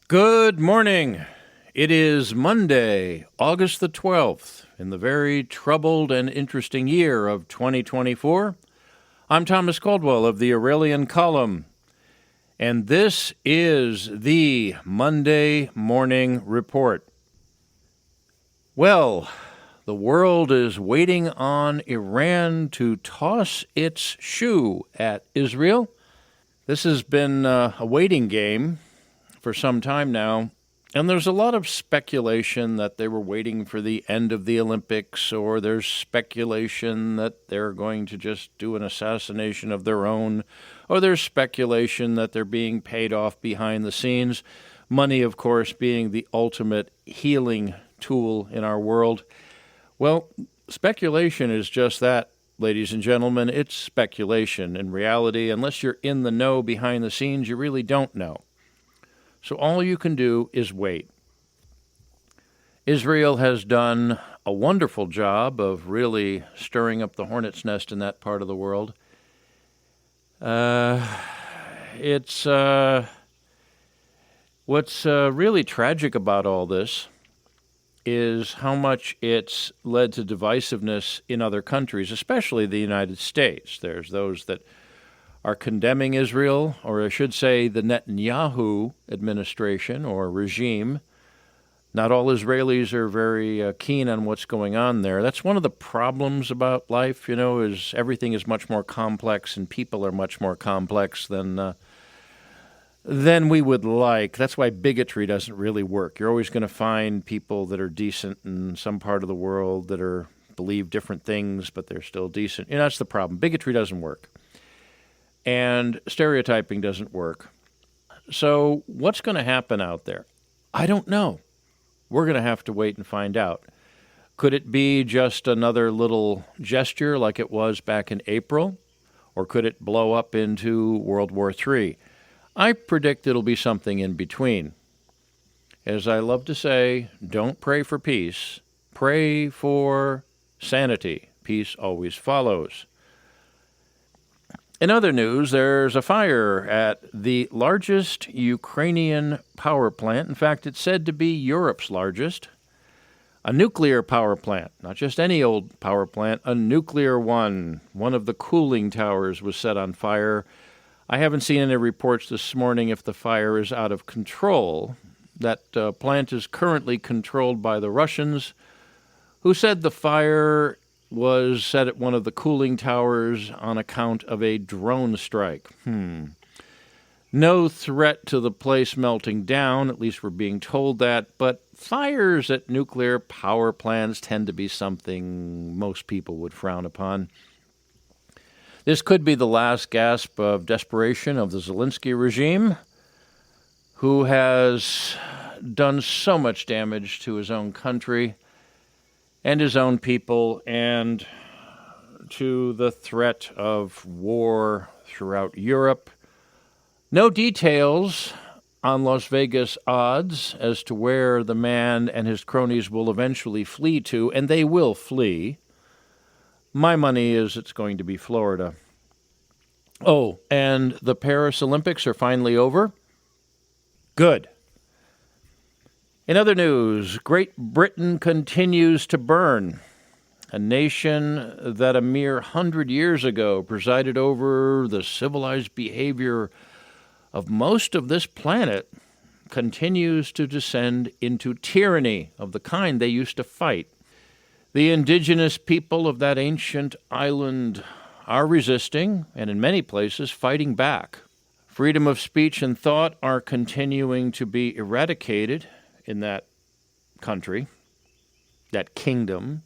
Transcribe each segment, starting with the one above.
Good morning. It is Monday, August the 12th, in the very troubled and interesting year of 2024. I'm Thomas Caldwell of the Aurelian Column, and this is the Monday Morning Report. Well, the world is waiting on Iran to toss its shoe at Israel. This has been a waiting game for some time now, and there's a lot of speculation that they were waiting for the end of the Olympics, or there's speculation that they're going to just do an assassination of their own, or there's speculation that they're being paid off behind the scenes. Money, of course, being the ultimate healing tool in our world. Well, speculation is just that, ladies and gentlemen. It's speculation. In reality, unless you're in the know behind the scenes, you really don't know. So all you can do is wait. Israel has done a wonderful job of really stirring up the hornet's nest in that part of the world. What's really tragic about all this is how much it's led to divisiveness in other countries, especially the United States. There's those that are condemning Israel, or I should say the Netanyahu administration or regime. Not all Israelis are very keen on what's going on there. That's one of the problems about life, is everything is much more complex and people are much more complex than we would like. That's why bigotry doesn't really work. You're always going to find people that are decent in some part of the world that believe different things, but they're still decent. That's the problem. Bigotry doesn't work. And stereotyping doesn't work. So what's going to happen out there? I don't know. We're going to have to wait and find out. Could it be just another little gesture like it was back in April? Or could it blow up into World War III? I predict it'll be something in between. As I love to say, don't pray for peace. Pray for sanity. Peace always follows. In other news, there's a fire at the largest Ukrainian power plant. In fact, it's said to be Europe's largest. A nuclear power plant, not just any old power plant, a nuclear one. One of the cooling towers was set on fire. I haven't seen any reports this morning if the fire is out of control. That plant is currently controlled by the Russians, who said the fire was set at one of the cooling towers on account of a drone strike. No threat to the place melting down, at least we're being told that, but fires at nuclear power plants tend to be something most people would frown upon. This could be the last gasp of desperation of the Zelensky regime, who has done so much damage to his own country and his own people, and to the threat of war throughout Europe. No details on Las Vegas odds as to where the man and his cronies will eventually flee to, and they will flee. My money is it's going to be Florida. Oh, and the Paris Olympics are finally over? Good. In other news, Great Britain continues to burn. A nation that a mere 100 years ago presided over the civilized behavior of most of this planet continues to descend into tyranny of the kind they used to fight. The indigenous people of that ancient island are resisting, and in many places fighting back. Freedom of speech and thought are continuing to be eradicated in that country, that kingdom.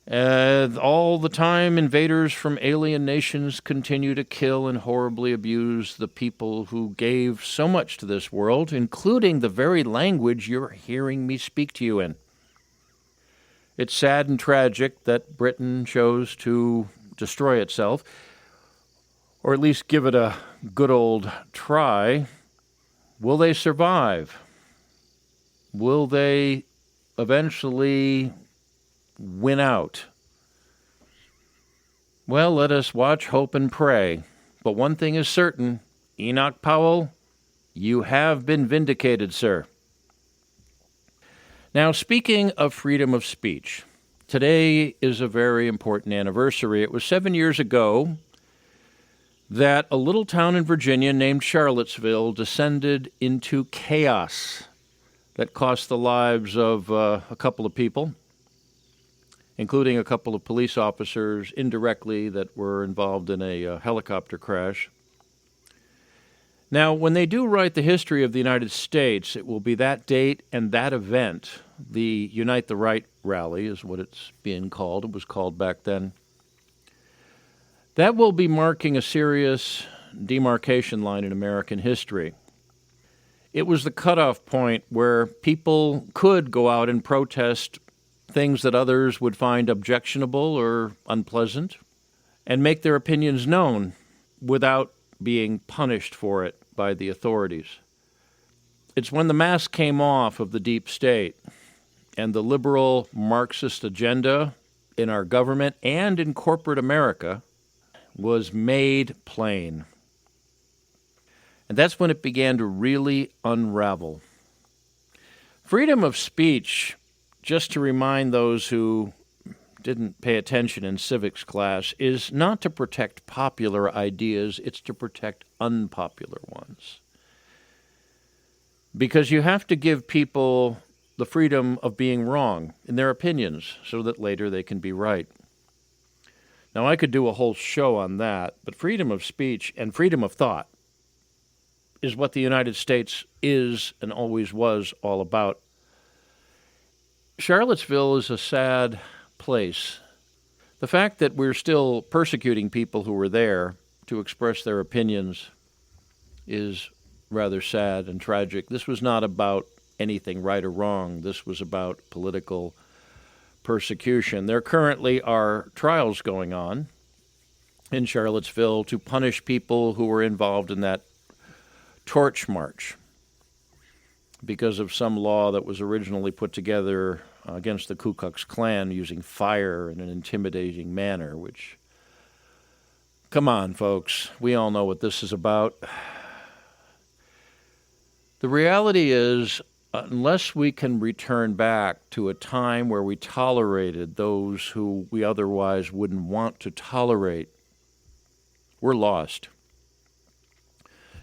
All the time, invaders from alien nations continue to kill and horribly abuse the people who gave so much to this world, including the very language you're hearing me speak to you in. It's sad and tragic that Britain chose to destroy itself, or at least give it a good old try. Will they survive? Will they eventually win out? Well, let us watch, hope, and pray. But one thing is certain, Enoch Powell You have been vindicated, sir. Now, speaking of freedom of speech, today is a very important anniversary. It was 7 years ago that a little town in Virginia named Charlottesville descended into chaos that cost the lives of a couple of people, including a couple of police officers indirectly that were involved in a helicopter crash. Now, when they do write the history of the United States, it will be that date and that event. The Unite the Right rally is what it's being called. It was called back then. That will be marking a serious demarcation line in American history. It was the cutoff point where people could go out and protest things that others would find objectionable or unpleasant and make their opinions known without being punished for it by the authorities. It's when the mask came off of the deep state and the liberal Marxist agenda in our government and in corporate America was made plain. And that's when it began to really unravel. Freedom of speech, just to remind those who didn't pay attention in civics class, is not to protect popular ideas, it's to protect unpopular ones. Because you have to give people the freedom of being wrong in their opinions so that later they can be right. Now, I could do a whole show on that, but freedom of speech and freedom of thought is what the United States is and always was all about. Charlottesville is a sad place. The fact that we're still persecuting people who were there to express their opinions is rather sad and tragic. This was not about anything right or wrong. This was about political persecution. There currently are trials going on in Charlottesville to punish people who were involved in that torch march because of some law that was originally put together against the Ku Klux Klan using fire in an intimidating manner, which, come on, folks, we all know what this is about. The reality is, unless we can return back to a time where we tolerated those who we otherwise wouldn't want to tolerate, we're lost.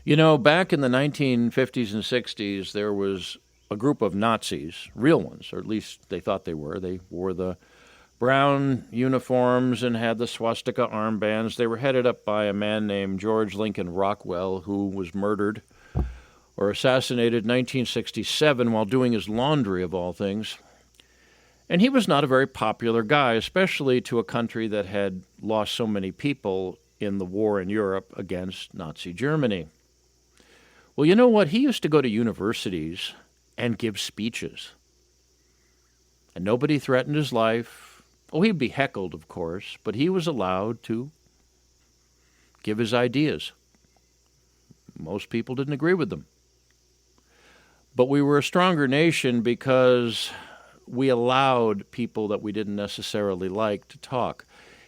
You know, back in the 1950s and 60s, there was a group of Nazis, real ones, or at least they thought they were. They wore the brown uniforms and had the swastika armbands. They were headed up by a man named George Lincoln Rockwell, who was murdered or assassinated in 1967 while doing his laundry, of all things. And he was not a very popular guy, especially to a country that had lost so many people in the war in Europe against Nazi Germany. Well, you know what? He used to go to universities and give speeches. And nobody threatened his life. Oh, he'd be heckled, of course, but he was allowed to give his ideas. Most people didn't agree with them. But we were a stronger nation because we allowed people that we didn't necessarily like to talk.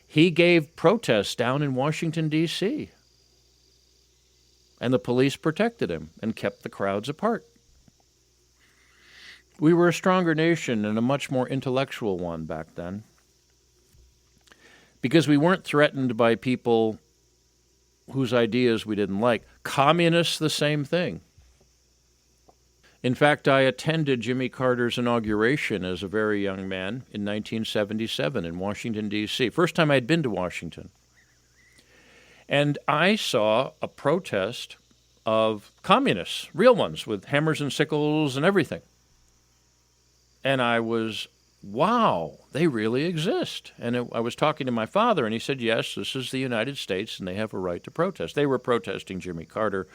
He gave protests down in Washington, D.C., and the police protected him and kept the crowds apart. We were a stronger nation and a much more intellectual one back then because we weren't threatened by people whose ideas we didn't like. Communists, the same thing. In fact, I attended Jimmy Carter's inauguration as a very young man in 1977 in Washington, D.C. First time I'd been to Washington. And I saw a protest of communists, real ones, with hammers and sickles and everything. And I was, wow, they really exist. And I was talking to my father, and he said, yes, this is the United States, and they have a right to protest. They were protesting Jimmy Carter,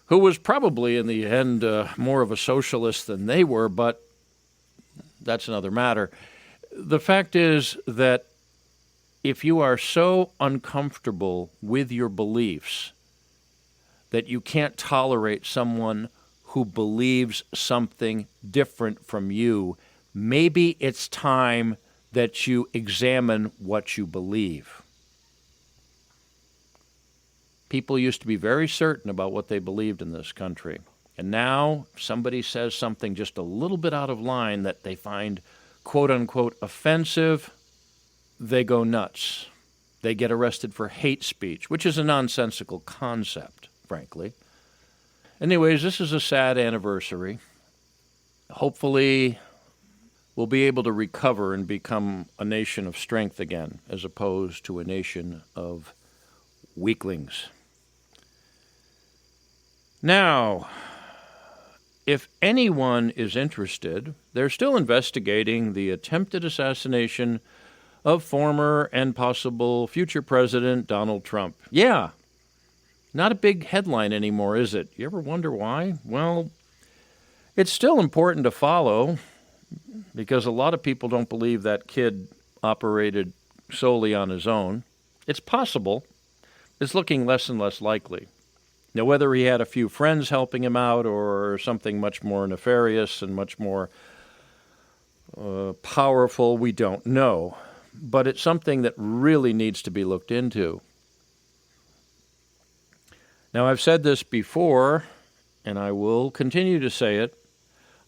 who was probably, in the end, more of a socialist than they were, but that's another matter. The fact is that if you are so uncomfortable with your beliefs that you can't tolerate someone who believes something different from you, maybe it's time that you examine what you believe. People used to be very certain about what they believed in this country. And now somebody says something just a little bit out of line that they find quote-unquote offensive, they go nuts. They get arrested for hate speech, which is a nonsensical concept, frankly. Anyways, this is a sad anniversary. Hopefully, we'll be able to recover and become a nation of strength again, as opposed to a nation of weaklings. Now, if anyone is interested, they're still investigating the attempted assassination of former and possible future President Donald Trump. Yeah, not a big headline anymore, is it? You ever wonder why? Well, it's still important to follow because a lot of people don't believe that kid operated solely on his own. It's possible. It's looking less and less likely. Now, whether he had a few friends helping him out or something much more nefarious and much more powerful, we don't know. But it's something that really needs to be looked into. Now, I've said this before, and I will continue to say it.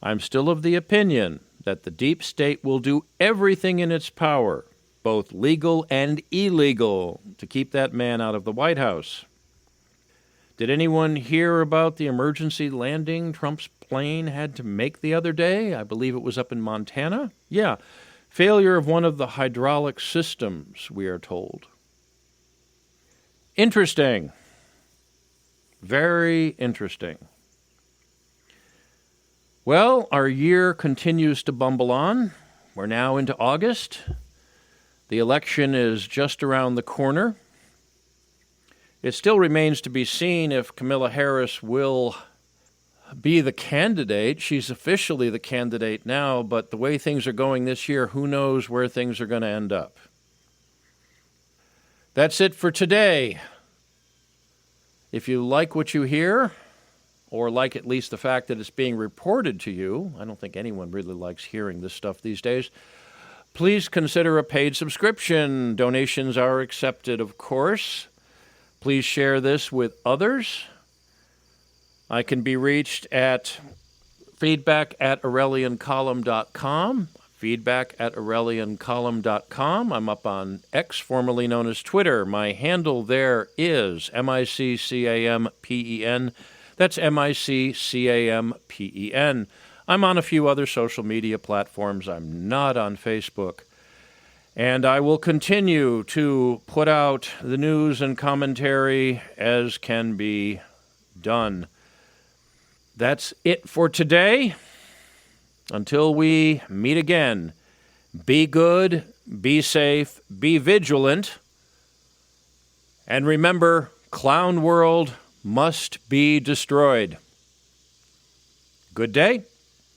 I'm still of the opinion that the deep state will do everything in its power, both legal and illegal, to keep that man out of the White House. Did anyone hear about the emergency landing Trump's plane had to make the other day? I believe it was up in Montana. Yeah, failure of one of the hydraulic systems, we are told. Interesting. Very interesting. Well, our year continues to bumble on. We're now into August. The election is just around the corner. It still remains to be seen if Kamala Harris will be the candidate. She's officially the candidate now, but the way things are going this year, who knows where things are going to end up. That's it for today. If you like what you hear, or like at least the fact that it's being reported to you, I don't think anyone really likes hearing this stuff these days, please consider a paid subscription. Donations are accepted, of course. Please share this with others. I can be reached at feedback@aureliancolumn.com, feedback@aureliancolumn.com. I'm up on X, formerly known as Twitter. My handle there is MICCAMPEN. That's MICCAMPEN. I'm on a few other social media platforms. I'm not on Facebook. And I will continue to put out the news and commentary as can be done. That's it for today. Until we meet again, be good, be safe, be vigilant, and remember, Clown World must be destroyed. Good day.